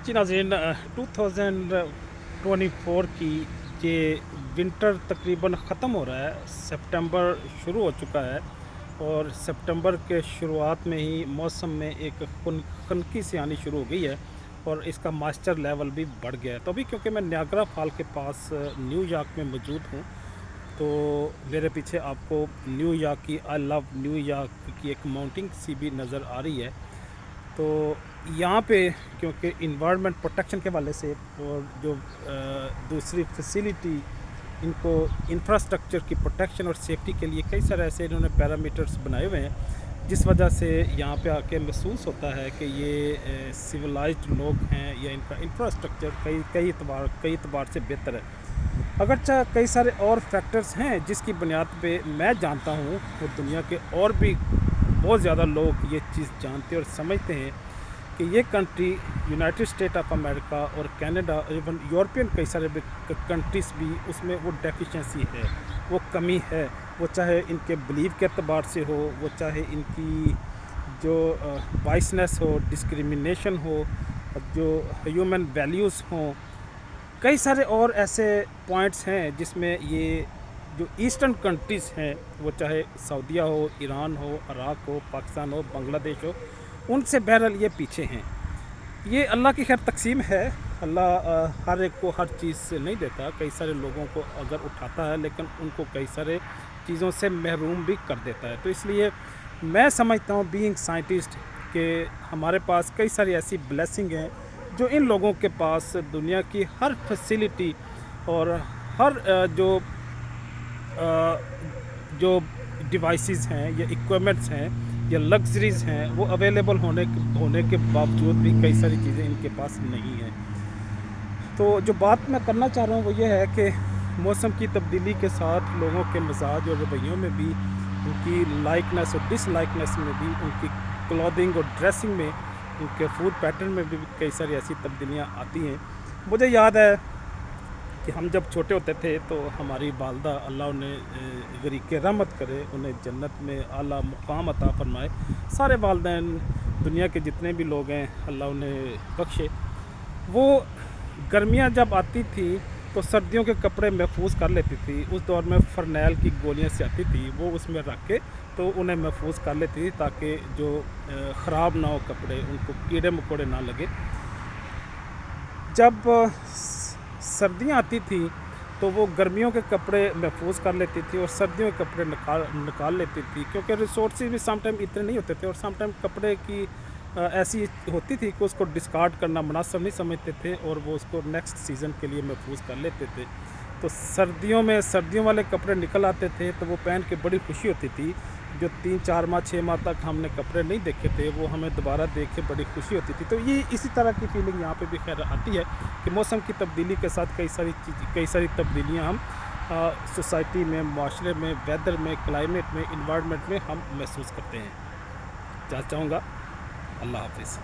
जी नाज़रीन 2024 की ये विंटर तकरीबन ख़त्म हो रहा है। सितंबर शुरू हो चुका है और सितंबर के शुरुआत में ही मौसम में एक खनकी सी आनी शुरू हो गई है और इसका मॉइस्चर लेवल भी बढ़ गया है। तो अभी क्योंकि मैं नियाग्रा फॉल के पास न्यूयॉर्क में मौजूद हूँ, तो मेरे पीछे आपको न्यूयॉर्क की आई लव न्यूयॉर्क की एक माउंटिंग सी भी नज़र आ रही है। तो यहाँ पे क्योंकि इन्वायरमेंट प्रोटेक्शन के वाले से और जो दूसरी फैसिलिटी इनको इंफ्रास्ट्रक्चर की प्रोटेक्शन और सेफ्टी के लिए कई सारे ऐसे इन्होंने पैरामीटर्स बनाए हुए हैं, जिस वजह से यहाँ पे आके महसूस होता है कि ये सिविलाइज्ड लोग हैं या इनका इंफ्रास्ट्रक्चर कई एतबार से बेहतर है। अगरचा कई सारे और फैक्टर्स हैं जिसकी बुनियाद पे मैं जानता हूँ और दुनिया के और भी बहुत ज़्यादा लोग ये चीज़ जानते और समझते हैं कि ये country United state of America और कनाडा, इवन यूरोपियन कई सारे कंट्रीज़ भी उसमें वो डेफिशिएंसी है, वो कमी है। वो चाहे इनके बिलीव के अतबार से हो, वो चाहे इनकी जो बाइसनेस हो, डिस्क्रिमिनेशन हो, जो ह्यूमन वैल्यूज़ हों, कई सारे और ऐसे पॉइंट्स हैं जिसमें ये जो ईस्टर्न कंट्रीज़ हैं, वो चाहे सऊदीया हो, ईरान हो, इराक हो, पाकिस्तान हो, बांग्लादेश हो, उनसे बहरहाल ये पीछे हैं। ये अल्लाह की खैर तकसीम है। अल्लाह हर एक को हर चीज़ से नहीं देता, कई सारे लोगों को अगर उठाता है लेकिन उनको कई सारे चीज़ों से महरूम भी कर देता है। तो इसलिए मैं समझता हूँ बीइंग साइंटिस्ट कि हमारे पास कई सारी ऐसी ब्लेसिंग हैं जो इन लोगों के पास दुनिया की हर फैसिलिटी और हर जो डिवाइसेस हैं या इक्विपमेंट्स हैं या लग्जरीज़ हैं, वो अवेलेबल होने के बावजूद भी कई सारी चीज़ें इनके पास नहीं हैं। तो जो बात मैं करना चाह रहा हूँ वो ये है कि मौसम की तब्दीली के साथ लोगों के मिजाज और रवैयों में भी, उनकी लाइकनेस और डिसलाइकनेस में भी, उनकी क्लॉथिंग और ड्रेसिंग में, उनके फूड पैटर्न में भी कई सारी ऐसी तब्दीलियाँ आती हैं। मुझे याद है कि हम जब छोटे होते थे तो हमारी वालदा, अल्लाह उन्हें गरीक रहमत करे, उन्हें जन्नत में आला मुकाम अता फरमाए। सारे वालिदैन दुनिया के जितने भी लोग हैं अल्लाह उन्हें बख्शे। वो गर्मियाँ जब आती थी तो सर्दियों के कपड़े महफूज कर लेती थी। उस दौर में फरनैल की गोलियाँ सी आती थी, वो उसमें रख के तो उन्हें महफूज कर लेती थी ताकि जो ख़राब ना हो कपड़े, उनको कीड़े मकोड़े ना लगे। जब सर्दियाँ आती थी तो वो गर्मियों के कपड़े महफूज कर लेती थी और सर्दियों के कपड़े निकाल लेती थी, क्योंकि रिसोर्सेज भी सम टाइम इतने नहीं होते थे और सम टाइम कपड़े की ऐसी होती थी कि उसको डिस्कार्ड करना मुनासिब नहीं समझते थे और वो उसको नेक्स्ट सीज़न के लिए महफूज कर लेते थे। तो सर्दियों में सर्दियों वाले कपड़े निकल आते थे तो वो पहन के बड़ी खुशी होती थी। जो 3-4 माह 6 माह तक हमने कपड़े नहीं देखे थे वो हमें दोबारा देख के बड़ी खुशी होती थी। तो ये इसी तरह की फीलिंग यहाँ पे भी खैर आती है कि मौसम की तब्दीली के साथ कई सारी तब्दीलियाँ हम सोसाइटी में, माशरे में, वेदर में, क्लाइमेट में, इन्वायरमेंट में हम महसूस करते हैं। चाहूँगा। अल्लाह हाफ़िज़।